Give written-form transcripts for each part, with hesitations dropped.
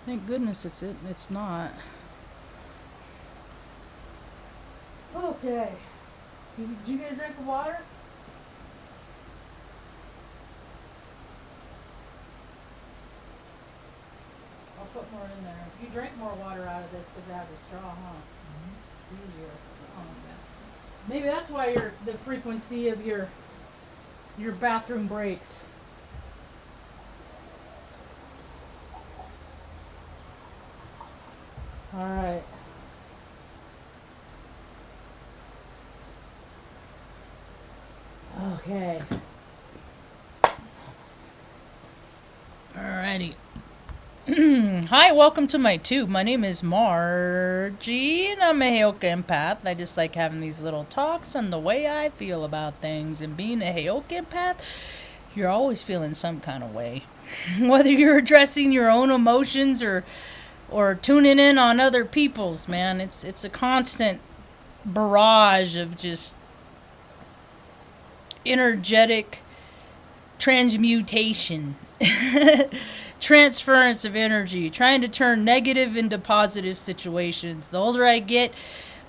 Thank goodness it's not. Okay. Did you get a drink of water? I'll put more in there. You drank more water out of this because it has a straw, huh? Mm-hmm. It's easier. Oh, yeah. Maybe that's why the frequency of your bathroom breaks. All right. Okay. Alrighty. Hi, welcome to my tube. My name is Margie, and I'm a Heyoka empath. I just like having these little talks on the way I feel about things. And being a Heyoka empath, you're always feeling some kind of way. Whether you're addressing your own emotions or tuning in on other people's, man. It's a constant barrage of just energetic transmutation. Transference of energy, trying to turn negative into positive situations. The older I get,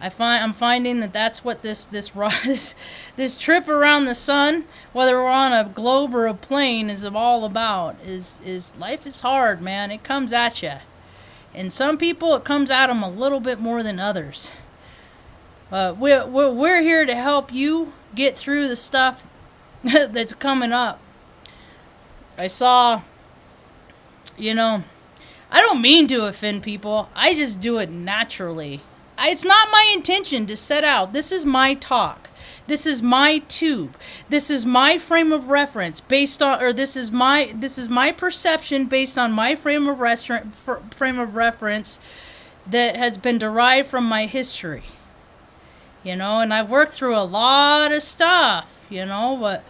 I'm finding that that's what this trip around the sun, whether we're on a globe or a plane, is all about. Is life is hard, man. It comes at you, and some people it comes at them a little bit more than others. We're here to help you get through the stuff that's coming up. I saw. I don't mean to offend people. I just do it naturally. It's not my intention to set out. This is my talk. This is my tube. This is my frame of reference this is my perception based on my frame of reference that has been derived from my history. And I've worked through a lot of stuff, but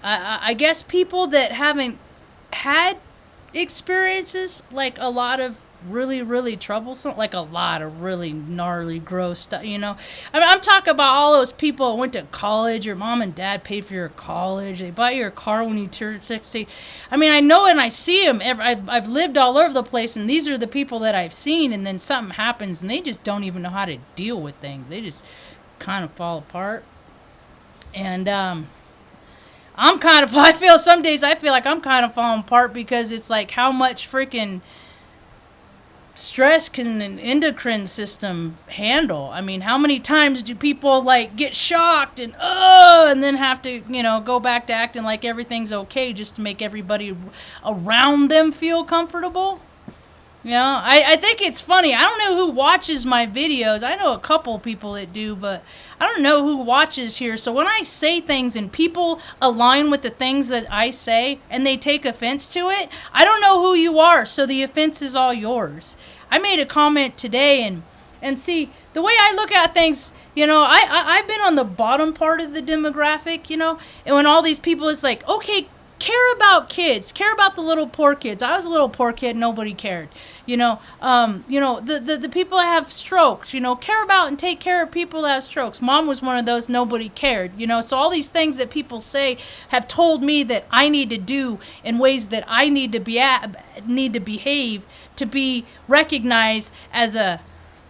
I guess people that haven't had experiences like a lot of really, really troublesome, like a lot of really gnarly, gross stuff, I'm talking about all those people that went to college. Your mom and dad paid for your college. They bought your car when you turned 60. I know and I see them. I've lived all over the place, and these are the people that I've seen, and then something happens, and they just don't even know how to deal with things. They just kind of fall apart. And, some days I feel like I'm kind of falling apart because it's like how much freaking stress can an endocrine system handle? How many times do people get shocked and then have to, go back to acting like everything's okay just to make everybody around them feel comfortable? I think it's funny. I don't know who watches my videos. I know a couple people that do, but I don't know who watches here. So when I say things and people align with the things that I say and they take offense to it, I don't know who you are. So the offense is all yours. I made a comment today and see, the way I look at things, I've been on the bottom part of the demographic, and when all these people is like, okay, care about kids, care about the little poor kids. I was a little poor kid, nobody cared. The people that have strokes, care about and take care of people that have strokes. Mom was one of those, nobody cared. So all these things that people say have told me that I need to do in ways that I need to behave to be recognized as a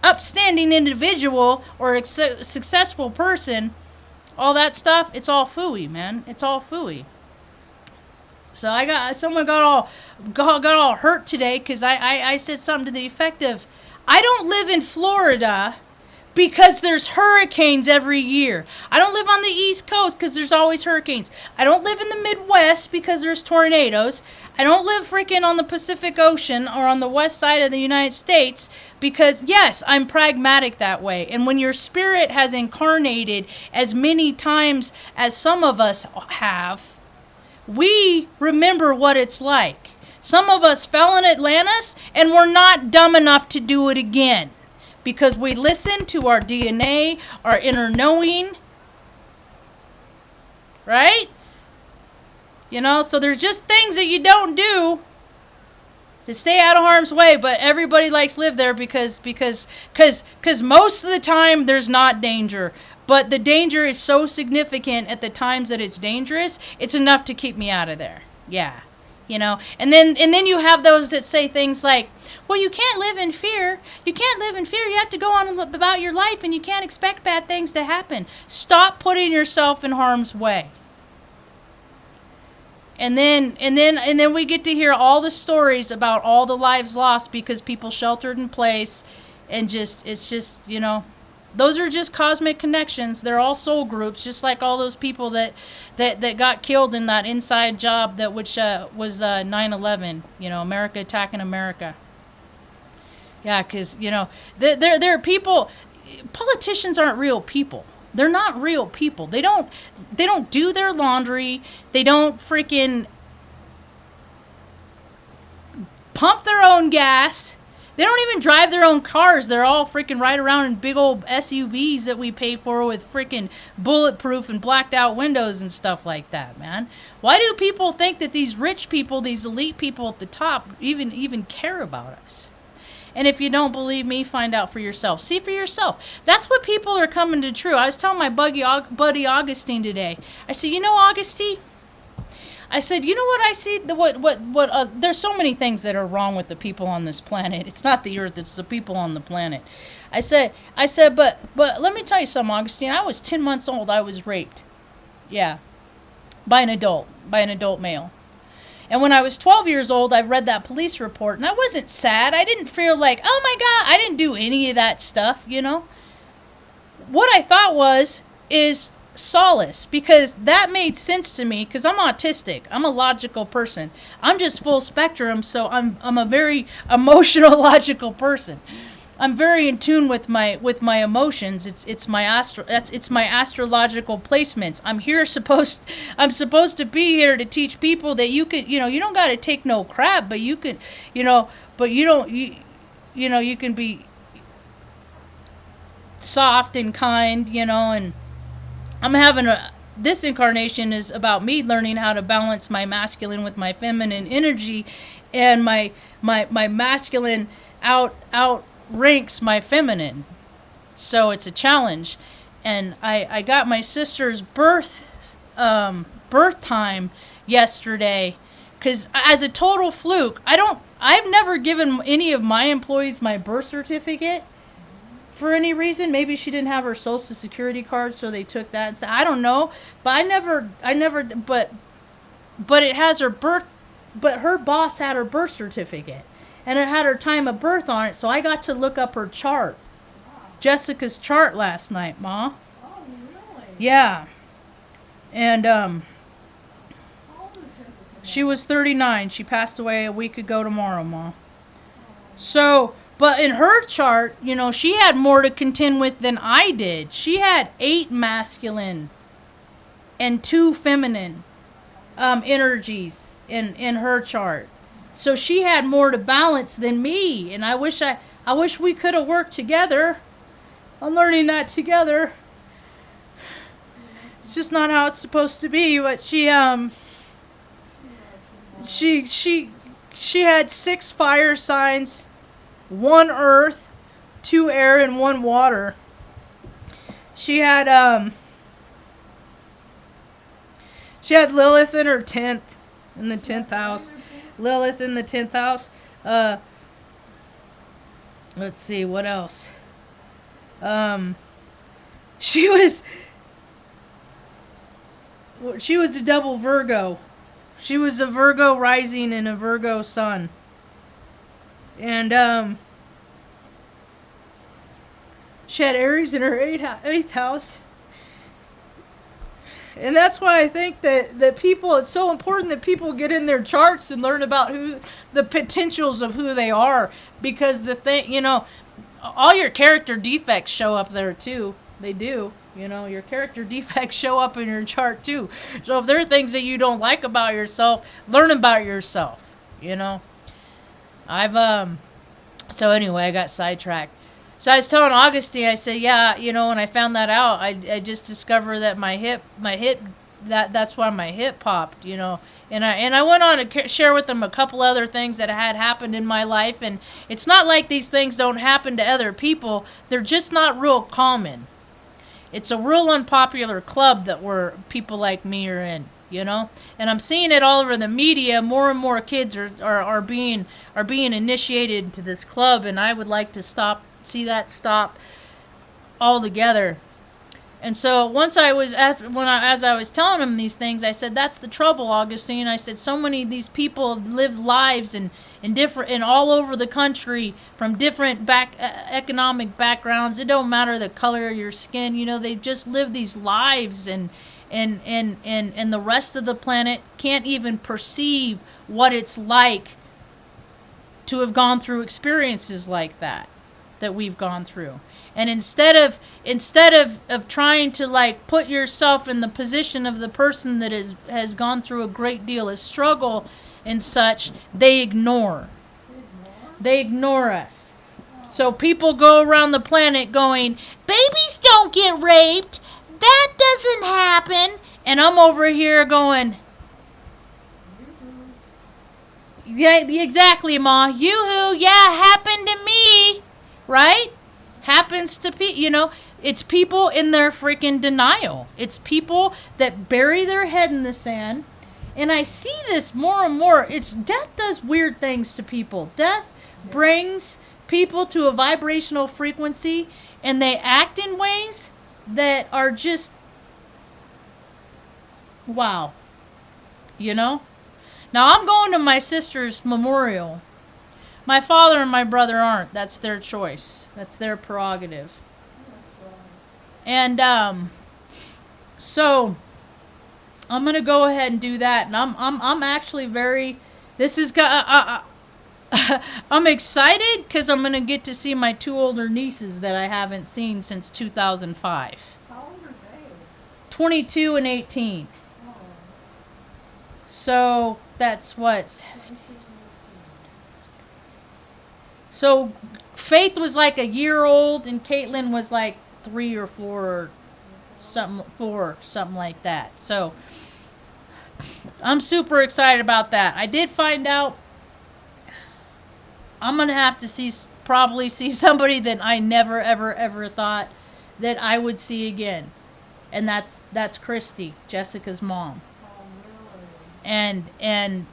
upstanding individual or a successful person. All that stuff, it's all phooey, man. It's all phooey. So someone got all hurt today because I said something to the effect of, I don't live in Florida because there's hurricanes every year. I don't live on the East Coast because there's always hurricanes. I don't live in the Midwest because there's tornadoes. I don't live freaking on the Pacific Ocean or on the west side of the United States because, yes, I'm pragmatic that way. And when your spirit has incarnated as many times as some of us have, we remember what it's like. Some of us fell in Atlantis and we're not dumb enough to do it again because we listen to our DNA, our inner knowing, right? So there's just things that you don't do to stay out of harm's way, but everybody likes live there because most of the time there's not danger. But the danger is so significant at the times that it's dangerous, it's enough to keep me out of there. Yeah. And then you have those that say things like, well, you can't live in fear. You can't live in fear. You have to go on about your life, and you can't expect bad things to happen. Stop putting yourself in harm's way. And then we get to hear all the stories about all the lives lost because people sheltered in place, and it's just those are just cosmic connections. They're all soul groups, just like all those people that got killed in that inside job which was 9/11. America attacking America. Yeah, because there are people. Politicians aren't real people. They're not real people. They don't do their laundry. They don't freaking pump their own gas. They don't even drive their own cars. They're all freaking ride around in big old SUVs that we pay for with freaking bulletproof and blacked out windows and stuff like that, man. Why do people think that these rich people, these elite people at the top even care about us? And if you don't believe me, find out for yourself. See for yourself. That's what people are coming to true. I was telling my buddy Augustine today. I said, Augustine? I said, you know what I see? There's so many things that are wrong with the people on this planet. It's not the earth, it's the people on the planet. I said, but let me tell you something, Augustine. I was 10 months old. I was raped. Yeah. By an adult male. And when I was 12 years old, I read that police report, and I wasn't sad. I didn't feel like, oh my God, I didn't do any of that stuff, What I thought is solace, because that made sense to me, because I'm autistic. I'm a logical person. I'm just full spectrum, so I'm a very emotional, logical person. I'm very in tune with my emotions. It's my astrological placements. I'm supposed to be here to teach people that you could, you don't got to take no crap, but you could, but you don't, you can be soft and kind, and I'm having this incarnation is about me learning how to balance my masculine with my feminine energy, and my masculine outranks my feminine. So it's a challenge. And I got my sister's birth time yesterday, because as a total fluke, I've never given any of my employees my birth certificate for any reason. Maybe she didn't have her social security card, so they took that and said, I don't know, but I never but it has her birth, but her boss had her birth certificate, and it had her time of birth on it, so I got to look up her chart. Wow. Jessica's chart last night, Ma. Oh, really? Yeah. And How old is Jessica now? she was 39. She passed away a week ago tomorrow, Ma. So, but in her chart, she had more to contend with than I did. She had 8 masculine and 2 feminine energies in her chart. So she had more to balance than me, and I wish we could have worked together. I'm learning that together. It's just not how it's supposed to be. But she had 6 fire signs, 1 earth, 2 air, and 1 water. She had Lilith in her 10th, in the 10th house. Lilith in the 10th house. Let's see, what else? She was a double Virgo. She was a Virgo rising and a Virgo sun. And she had Aries in her 8th house. And that's why I think that people, it's so important that people get in their charts and learn about the potentials of who they are. Because all your character defects show up there too. They do. Your character defects show up in your chart too. So if there are things that you don't like about yourself, learn about yourself. So anyway, I got sidetracked. So I was telling Augustine, I said, yeah, when I found that out, I just discovered that my hip, that's why my hip popped, And I went on to share with them a couple other things that had happened in my life. And it's not like these things don't happen to other people. They're just not real common. It's a real unpopular club that people like me are in. you know. And I'm seeing it all over the media. More and more kids are being initiated into this club, and I would like to see that stop altogether. And so once I was as I was telling him these things, I said, that's the trouble, Augustine. I said, so many of these people have lived lives in different, and all over the country, from different economic backgrounds. It don't matter the color of your skin, you know, they've just lived these lives, and the rest of the planet can't even perceive what it's like to have gone through experiences like that we've gone through. And instead of trying to like put yourself in the position of the person that has gone through a great deal of struggle and such, they ignore us. So people go around the planet going, babies don't get raped, that doesn't happen, and I'm over here going, yeah, exactly, Ma, yoo-hoo, yeah, happened to me, right? Happens to people, you know. It's people in their freaking denial. It's people that bury their head in the sand. And I see this more and more. Death does weird things to people. Death brings people to a vibrational frequency, and they act in ways that are just, wow. You know? Now I'm going to my sister's memorial. My father and my brother aren't. That's their choice. That's their prerogative. And so I'm gonna go ahead and do that. And I'm actually very. This is I'm excited because I'm gonna get to see my two older nieces that I haven't seen since 2005. How old are they? 22 and 18. Oh. So that's what, 17. So Faith was like a year old, and Caitlin was like 3 or 4 or something like that. So I'm super excited about that. I did find out I'm gonna have to probably see somebody that I never ever thought that I would see again, and that's Christy, Jessica's mom. Oh, really?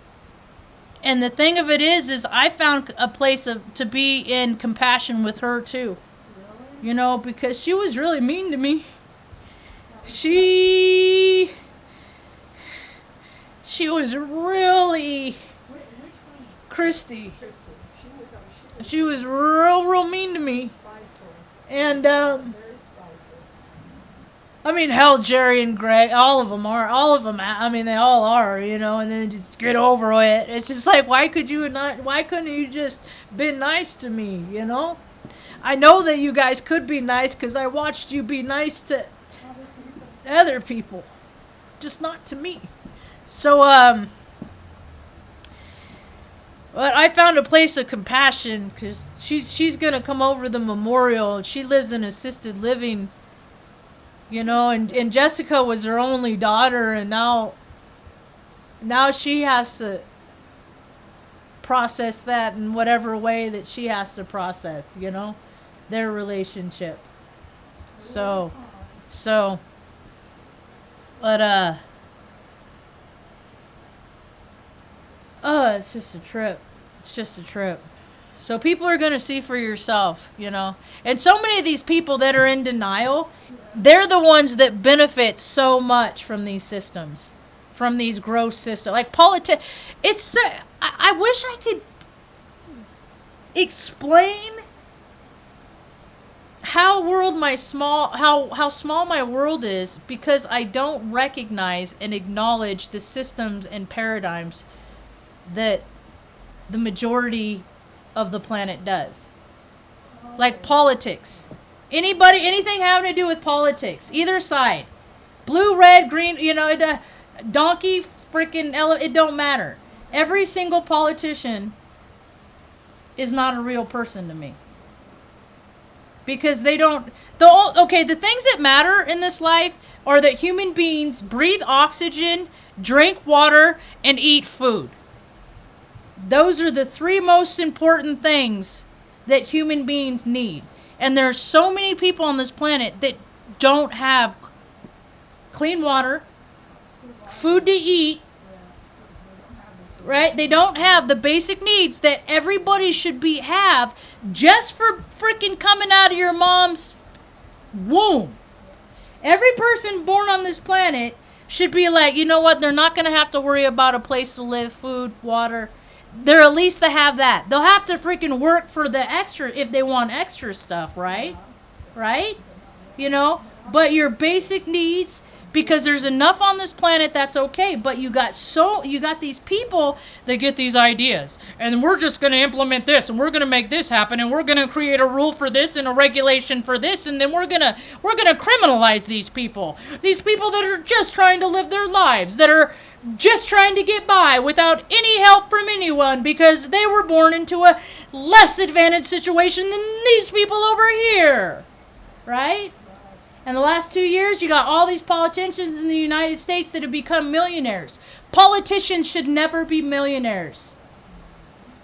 And the thing of it is I found a place to be in compassion with her too. Really? You know, because she was really mean to me. She was really, Which one? Christy. Kristen. She was real mean to me. Spiteful. And Very spiteful. I mean, hell, Jerry and Greg, all of them, I mean, they all are, you know, and then just get over it. It's just like, why couldn't you just been nice to me, you know? I know that you guys could be nice because I watched you be nice to other people, just not to me. So, but I found a place of compassion because she's going to come over the memorial. She lives in assisted living. You know, and Jessica was her only daughter, and now she has to process that in whatever way that she has to process, you know, their relationship. So, but, it's just a trip. It's just a trip. So people are going to see for yourself, you know. And so many of these people that are in denial, they're the ones that benefit so much from these systems, from these gross systems. Like politics, I wish I could explain how small my world is, because I don't recognize and acknowledge the systems and paradigms that the majority of the planet does. Like politics. Anything having to do with politics, either side. Blue, red, green, you know, donkey, freaking elephant, it don't matter. Every single politician is not a real person to me. Because they don't, the things that matter in this life are that human beings breathe oxygen, drink water, and eat food. Those are the 3 most important things that human beings need. And there are so many people on this planet that don't have clean water, food to eat, right? They don't have the basic needs that everybody should have just for freaking coming out of your mom's womb. Every person born on this planet should be like, you know what? They're not going to have to worry about a place to live, food, water. They're at least to have that. They'll have to freaking work for the extra if they want extra stuff, right? Right? You know? But your basic needs, because there's enough on this planet, that's okay. But you got these people that get these ideas, and we're just going to implement this, and we're going to make this happen, and we're going to create a rule for this and a regulation for this, and then we're going to criminalize these people that are just trying to live their lives, that are just trying to get by without any help from anyone because they were born into a less advantaged situation than these people over here, right? And the last 2 years, you got all these politicians in the United States that have become millionaires. Politicians should never be millionaires.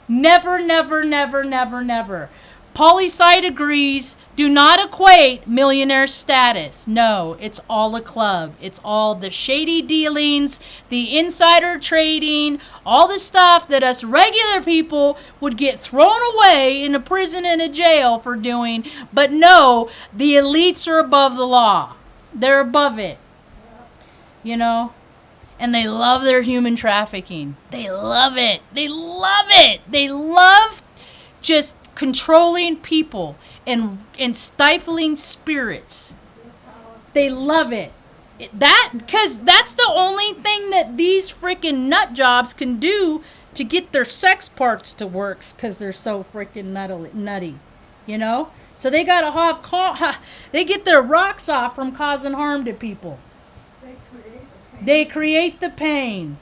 Never, never, never, never, never. Poli-sci degrees do not equate millionaire status. No, it's all a club. It's all the shady dealings, the insider trading, all the stuff that us regular people would get thrown away in a prison and a jail for doing. But no, the elites are above the law. They're above it. You know? And they love their human trafficking. They love it. They love it. They love just controlling people and stifling spirits. They love it. Because that's the only thing that these freaking nut jobs can do to get their sex parts to work, because they're so freaking nutty, you know? So they gotta they get their rocks off from causing harm to people. They create the pain.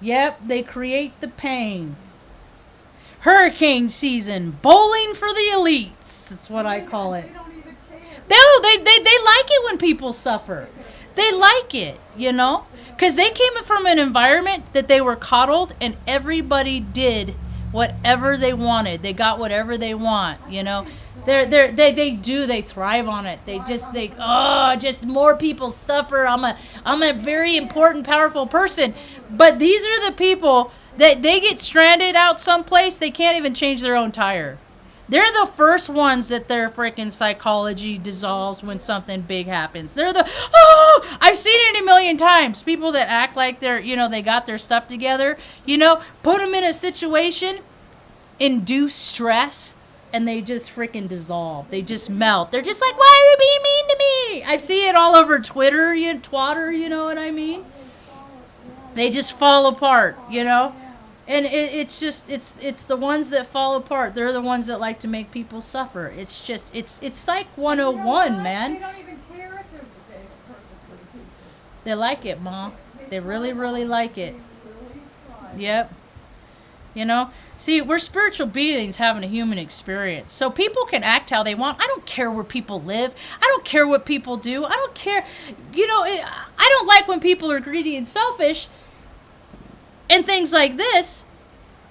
Yep, they create the pain. Hurricane season, bowling for the elites. That's what I call it. They don't even care. No, they like it when people suffer. They like it, you know? Because they came from an environment that they were coddled and everybody did whatever they wanted. They got whatever they want, you know? They thrive on it. Just more people suffer. I'm a very important, powerful person. But these are the people that they get stranded out someplace, they can't even change their own tire. They're the first ones that their freaking psychology dissolves when something big happens. I've seen it a million times. People that act like they got their stuff together, put them in a situation, induce stress, and they just freaking dissolve. They just melt. They're just like, why are you being mean to me? I see it all over Twitter, twatter, you know what I mean? They just fall apart, And it's the ones that fall apart. They're the ones that like to make people suffer. It's Psych 101, man. They don't even care if they're perfectly people. They like it, Mom. They really, really like it. Yep. See, we're spiritual beings having a human experience. So people can act how they want. I don't care where people live. I don't care what people do. I don't care. I don't like when people are greedy and selfish and things like this,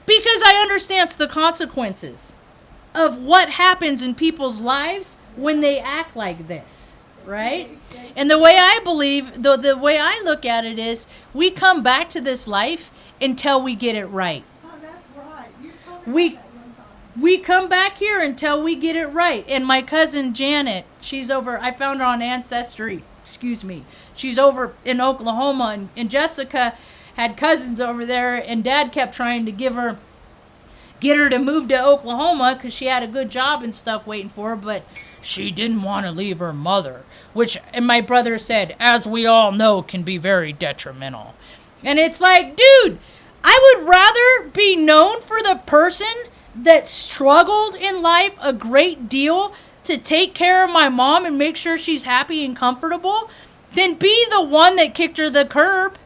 because I understand the consequences of what happens in people's lives when they act like this, right? And the way I believe, the way I look at it is, we come back to this life until we get it right. Oh, that's right. You told me that one time. We come back here until we get it right. And my cousin Janet, I found her on Ancestry, she's over in Oklahoma, and Jessica had cousins over there, and Dad kept trying to get her to move to Oklahoma because she had a good job and stuff waiting for her, but she didn't want to leave her mother, and my brother said, as we all know, can be very detrimental. And it's like, dude, I would rather be known for the person that struggled in life a great deal to take care of my mom and make sure she's happy and comfortable than be the one that kicked her the curb.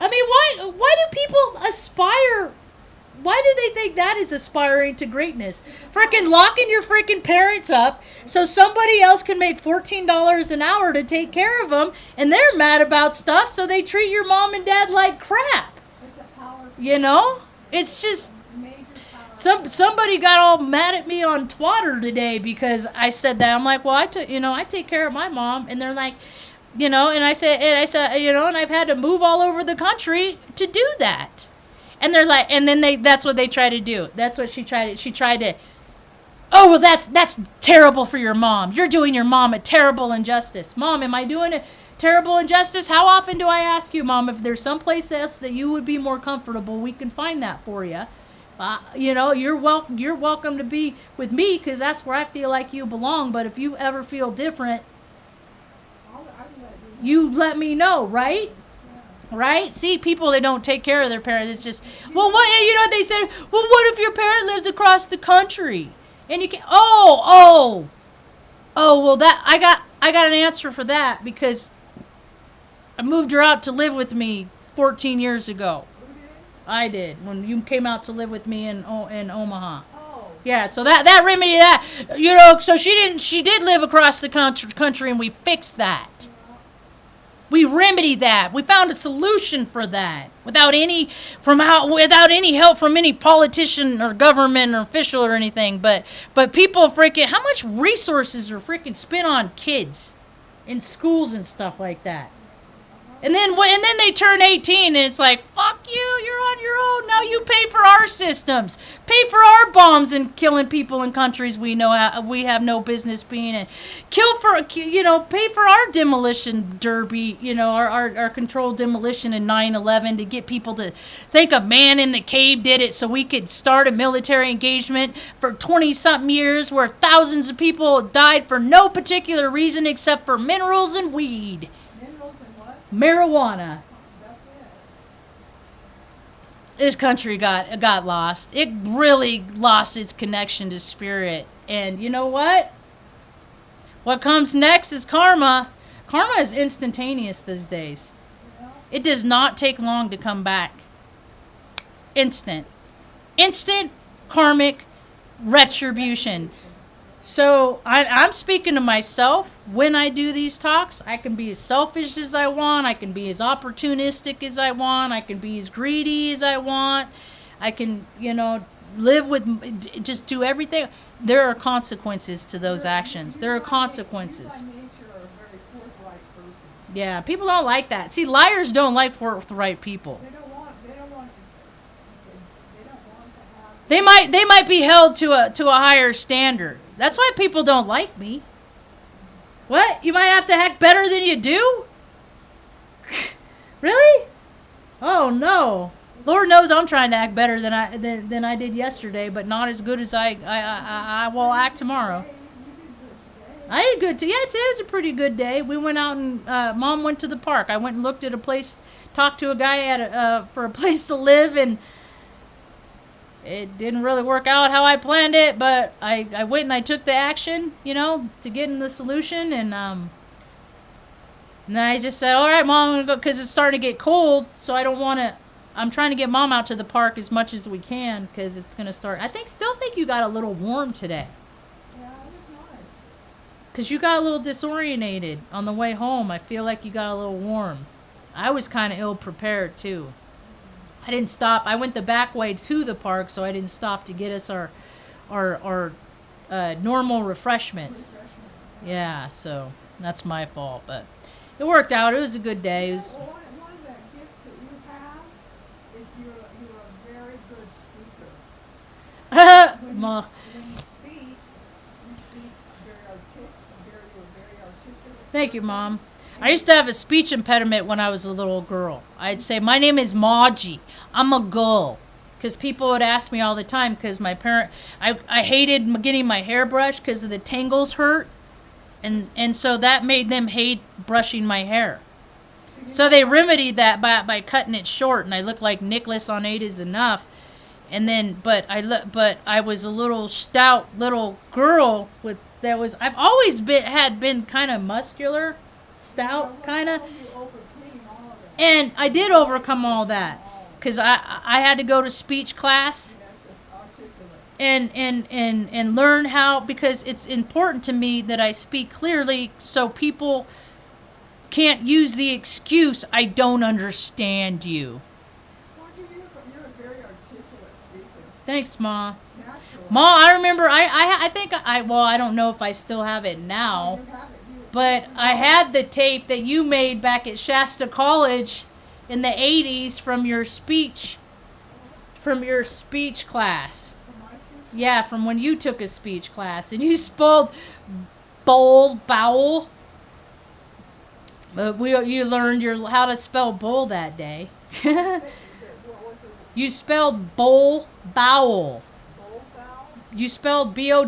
I mean, why do people aspire? Why do they think that is aspiring to greatness? Freaking locking your freaking parents up so somebody else can make $14 an hour to take care of them, and they're mad about stuff, so they treat your mom and dad like crap. It's a power. It's just Major power. somebody got all mad at me on Twitter today because I said that. I'm like, well, I take care of my mom, and they're like, And I said, and I've had to move all over the country to do that. And they're like, and then that's what they try to do. That's what she tried to, oh, well, that's terrible for your mom. You're doing your mom a terrible injustice. Mom, am I doing a terrible injustice? How often do I ask you, Mom, if there's someplace else that you would be more comfortable, we can find that for you. You're welcome to be with me because that's where I feel like you belong. But if you ever feel different, you let me know, right? Right? See, people that don't take care of their parents, it's just, well, what, they said, well, what if your parent lives across the country? And you can, well, that, I got an answer for that because I moved her out to live with me 14 years ago. I did, when you came out to live with me in Omaha. Yeah, so that remedy that, so she did live across the country and we fixed that. We remedied that. We found a solution for that without any help from any politician or government or official or anything. But people freaking, how much resources are freaking spent on kids in schools and stuff like that? And then they turn 18 and it's like, fuck you, you're on your own. Now you pay for our systems. Pay for our bombs and killing people in countries we have no business being in. Pay for our demolition derby, our controlled demolition in 9/11 to get people to think a man in the cave did it so we could start a military engagement for 20-something years where thousands of people died for no particular reason except for minerals and weed. Marijuana. This country got lost. It really lost its connection to spirit. And you know what? What comes next is karma. Karma is instantaneous these days. It does not take long to come back. Instant karmic retribution. So I'm speaking to myself when I do these talks. I can be as selfish as I want. I can be as opportunistic as I want. I can be as greedy as I want. I can, live with, just do everything. There are consequences to those actions. There are consequences. Yeah, people don't like that. See, liars don't like forthright people. They might be held to a higher standard. That's why people don't like me. What? You might have to act better than you do? Really? Oh no. Lord knows I'm trying to act better than I did yesterday, but not as good as I will act tomorrow. I did good too. Yeah, today was a pretty good day. We went out and Mom went to the park. I went and looked at a place, talked to a guy for a place to live, and it didn't really work out how I planned it, but I went and I took the action, to get in the solution, and then I just said, all right, Mom, I'm going to go, because it's starting to get cold, so I'm trying to get Mom out to the park as much as we can, because it's going to start, still think you got a little warm today. Yeah, it was nice. Because you got a little disorientated on the way home. I feel like you got a little warm. I was kind of ill-prepared, too. I didn't stop. I went the back way to the park, so I didn't stop to get us our normal refreshments. Yeah, so that's my fault, but it worked out. It was a good day. It was. One of the gifts that you have is you're a very good speaker. When you speak very articulate. Thank you, Mom. I used to have a speech impediment when I was a little girl. I'd say, my name is Marge. I'm a girl. Because people would ask me all the time, because I hated getting my hair brushed because the tangles hurt. And so that made them hate brushing my hair. So they remedied that by cutting it short, and I looked like Nicholas on 8 is Enough. And then, but I was a little stout little girl I've always been kind of muscular. Stout, kind of. And I did overcome all that because I had to go to speech class and learn how, because it's important to me that I speak clearly so people can't use the excuse, I don't understand you. You're a very articulate speaker. Thanks, Ma. Natural. Ma, I remember, I think, I don't know if I still have it now. You have it. But I had the tape that you made back at Shasta College in the 80s from your speech class. Yeah, from when you took a speech class. And you spelled bowel. But you learned how to spell bowl that day. You spelled bowel. Bowl fowl? You spelled BOWL,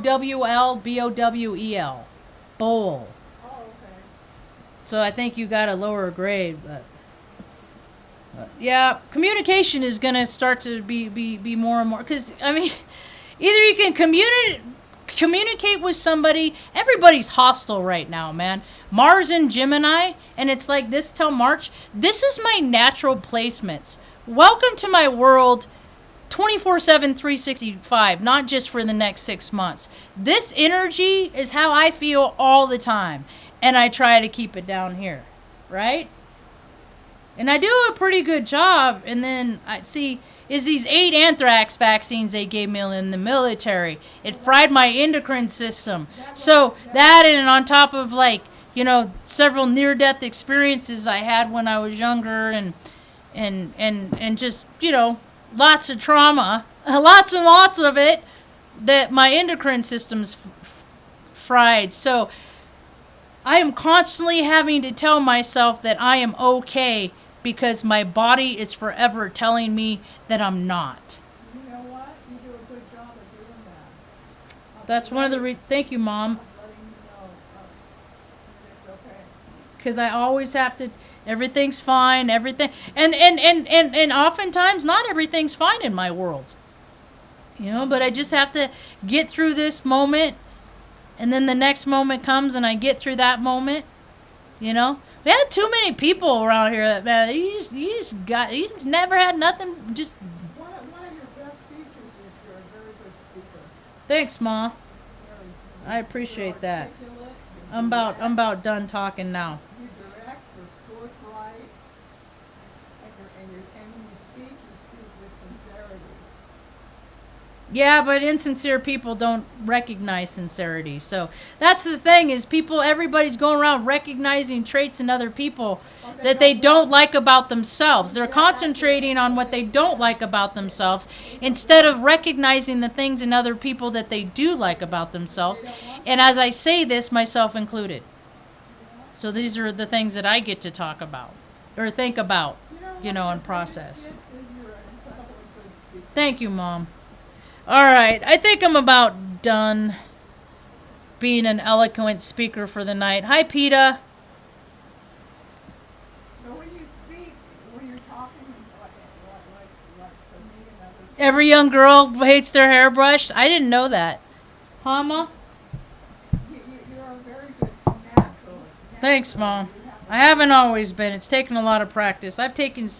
BOWEL. Bowl. Oh, okay. So I think you got a lower grade, but yeah, communication is going to start to be more and more, because, I mean, either you can communicate with somebody. Everybody's hostile right now, man. Mars and Gemini, and it's like this till March. This is my natural placements. Welcome to my world 24/7, 365, not just for the next 6 months. This energy is how I feel all the time, and I try to keep it down here, right? And I do a pretty good job. And then I see is these 8 anthrax vaccines they gave me in the military. It fried my endocrine system. So that, and on top of, like, several near-death experiences I had when I was younger, and just, lots of trauma, lots and lots of it, that my endocrine system's fried. So I am constantly having to tell myself that I am okay, because my body is forever telling me that I'm not. You know what? You do a good job of doing that. That's one of the thank you, Mom. Letting you know it's okay. Because I always have to, everything's fine, everything, and oftentimes not everything's fine in my world. But I just have to get through this moment, and then the next moment comes, and I get through that moment. We had too many people around here that, man, you never had nothing. Just One of your best features is you're a very good speaker. thanks, Ma. Very, I appreciate that. articulate, I'm about done talking now. you're direct, you're forthright, and when you speak with sincerity. Yeah, but insincere people don't recognize sincerity. So that's the thing, is everybody's going around recognizing traits in other people that they don't like about themselves. They're concentrating on what they don't like about themselves instead of recognizing the things in other people that they do like about themselves. And as I say this, myself included. So these are the things that I get to talk about or think about, and process. Thank you, Mom. All right, I think I'm about done being an eloquent speaker for the night. Hi, PETA. But when you speak, when you're talking, like to me and others, Every young girl hates their hair brushed. I didn't know that. Huh, Ma? you're a very good natural. Thanks, Mom. I haven't always been. It's taken a lot of practice. I've taken.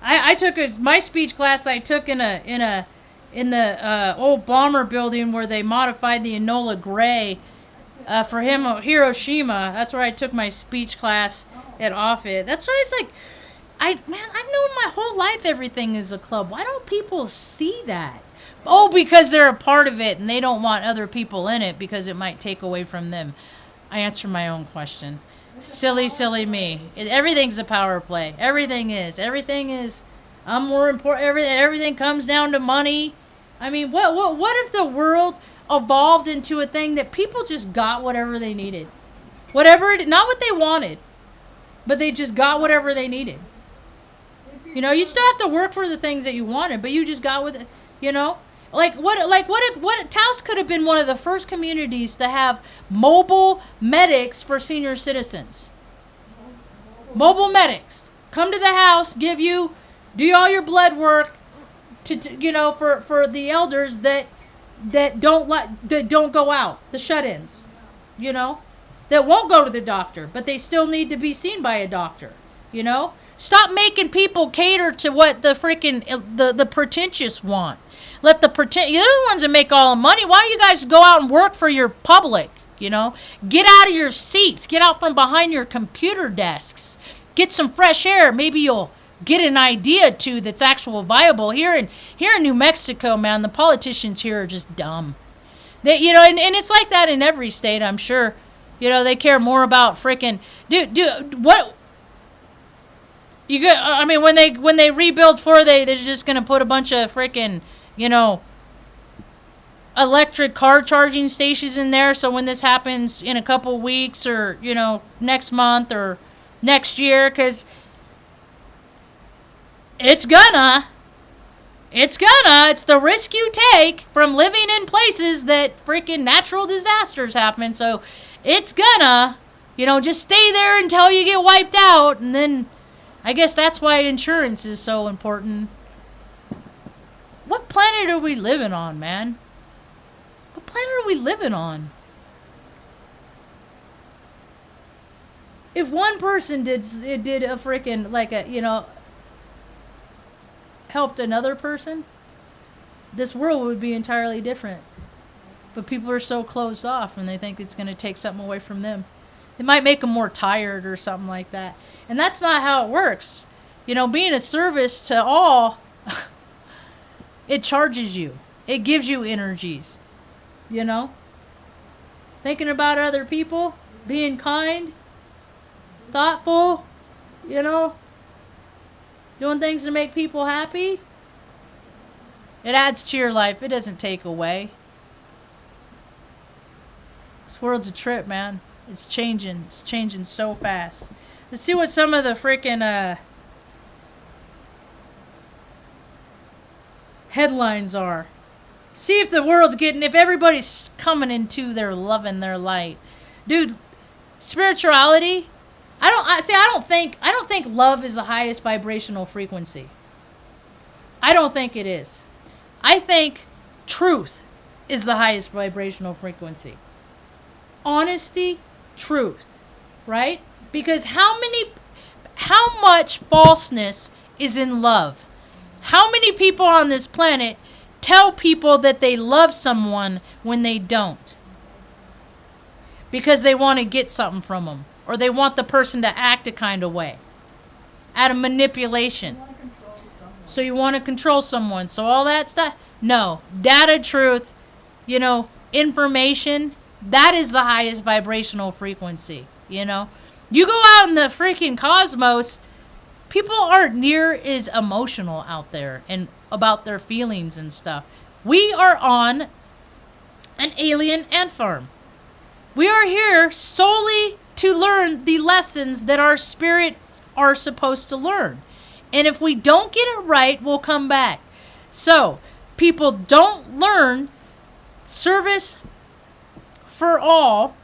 I took my speech class. I took in the old bomber building where they modified the Enola Gray for Hiroshima. That's where I took my speech class at Offutt. That's why it's like, I've known my whole life everything is a club. Why don't people see that? Oh, because they're a part of it and they don't want other people in it because it might take away from them. I answer my own question. Silly me. Everything's a power play. Everything is. I'm more important. Everything comes down to money. I mean, what if the world evolved into a thing that people just got whatever they needed? Not what they wanted, but they just got whatever they needed. You still have to work for the things that you wanted, but you just got with it, Like what if Taos could have been one of the first communities to have mobile medics for senior citizens? Mobile medics come to the house, do all your blood work, for the elders that don't go out, the shut-ins, that won't go to the doctor, but they still need to be seen by a doctor, Stop making people cater to what the freaking the pretentious want. Let you're the ones that make all the money. Why don't you guys go out and work for your public? Get out of your seats. Get out from behind your computer desks. Get some fresh air. Maybe you'll get an idea too that's actual viable. Here in New Mexico, man, the politicians here are just dumb. And it's like that in every state, I'm sure. You know, they care more about freaking dude. What you get? I mean, when they rebuild they're just gonna put a bunch of freaking, you know, electric car charging stations in there. So when this happens in a couple weeks, or you know, next month or next year, because it's the risk you take from living in places that freaking natural disasters happen. So it's gonna, you know, just stay there until you get wiped out. And then I guess that's why insurance is so important. What planet are we living on, man? What planet are we living on? If one person did a freaking, like a, you know, helped another person, this world would be entirely different. But people are so closed off, and they think it's going to take something away from them. It might make them more tired or something like that. And that's not how it works. You know, being a service to all, it charges you. It gives you energies. You know? Thinking about other people, being kind, thoughtful, you know? Doing things to make people happy. It adds to your life. It doesn't take away. This world's a trip, man. It's changing. It's changing so fast. Let's see what some of the freaking headlines are. See if the world's getting, if everybody's coming into their love and their light. Dude, spirituality, I don't think love is the highest vibrational frequency. I don't think it is. I think truth is the highest vibrational frequency. Honesty, truth, right? Because how much falseness is in love? How many people on this planet tell people that they love someone when they don't? Because they want to get something from them. Or they want the person to act a kind of way. Out of manipulation. So you want to control someone. So all that stuff. No. Data, truth, you know, information. That is the highest vibrational frequency. You know. You go out in the freaking cosmos. People aren't near as emotional out there. And about their feelings and stuff. We are on an alien ant farm. We are here solely to learn the lessons that our spirits are supposed to learn. And if we don't get it right, we'll come back. So, people don't learn service for all,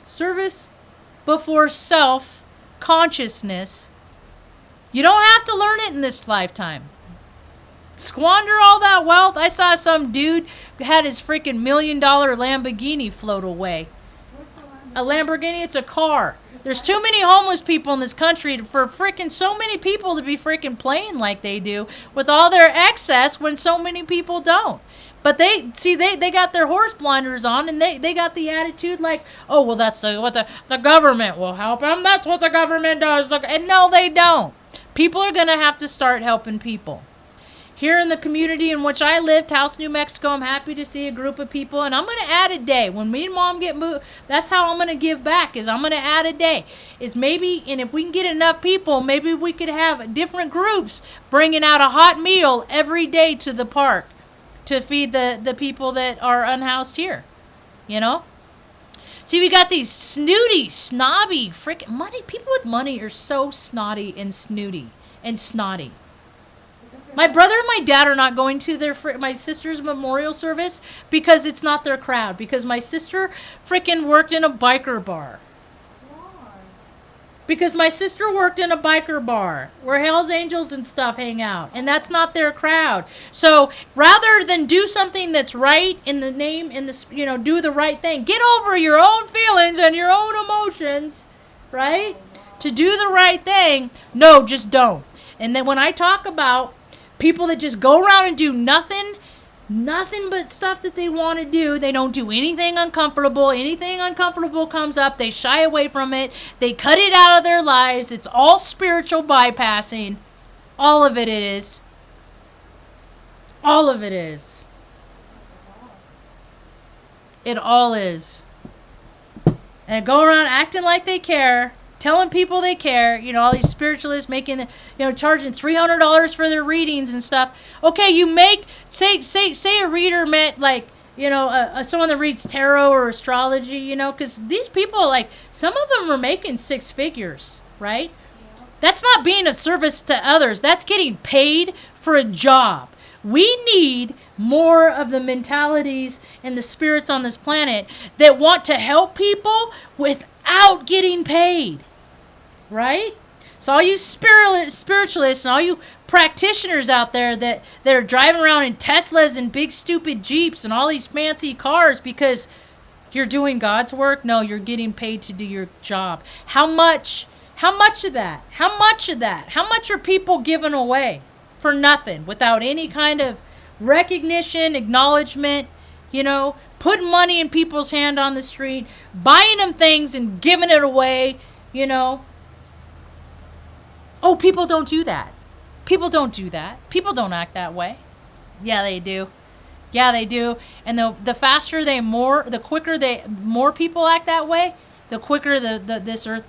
service before self, consciousness. You don't have to learn it in this lifetime. Squander all that wealth. I saw some dude who had his freaking $1 million Lamborghini float away. A Lamborghini, it's a car. There's too many homeless people in this country for freaking so many people to be freaking playing like they do with all their excess when so many people don't. But they got their horse blinders on, and they got the attitude like, oh, well, that's what the government will help them. That's what the government does. And no, they don't. People are going to have to start helping people. Here in the community in which I live, Taos, New Mexico, I'm happy to see a group of people, and I'm going to add a day. When me and Mom get moved, that's how I'm going to give back, is I'm going to add a day. Is maybe, and if we can get enough people, maybe we could have different groups bringing out a hot meal every day to the park to feed the people that are unhoused here, you know? See, we got these snooty, snobby, freaking money. People with money are so snotty and snooty and snotty. My brother and my dad are not going to my sister's memorial service because it's not their crowd. Because my sister freaking worked in a biker bar. Why? Because my sister worked in a biker bar where Hell's Angels and stuff hang out. And that's not their crowd. So rather than do something that's right in the name, do the right thing. Get over your own feelings and your own emotions, right? To do the right thing. No, just don't. And then when I talk about people that just go around and do nothing but stuff that they want to do. They don't do anything uncomfortable. Anything uncomfortable comes up, they shy away from it. They cut it out of their lives. It's all spiritual bypassing. All of it is. All of it is. It all is. and go around acting like they care, telling people they care. You know, all these spiritualists making, charging $300 for their readings and stuff. Okay, you make say a reader met like, someone that reads tarot or astrology. Because these people, like, some of them are making six figures, right? That's not being of service to others. That's getting paid for a job. We need more of the mentalities and the spirits on this planet that want to help people without getting paid. Right? So all you spiritualists and all you practitioners out there that are driving around in Teslas and big stupid Jeeps and all these fancy cars because you're doing God's work, no, you're getting paid to do your job. How much of that? How much are people giving away for nothing, without any kind of recognition, acknowledgement, putting money in people's hand on the street, buying them things and giving it away, Oh, people don't do that. People don't do that. People don't act that way. Yeah, they do. Yeah, they do. And the quicker more people act that way, the quicker this earth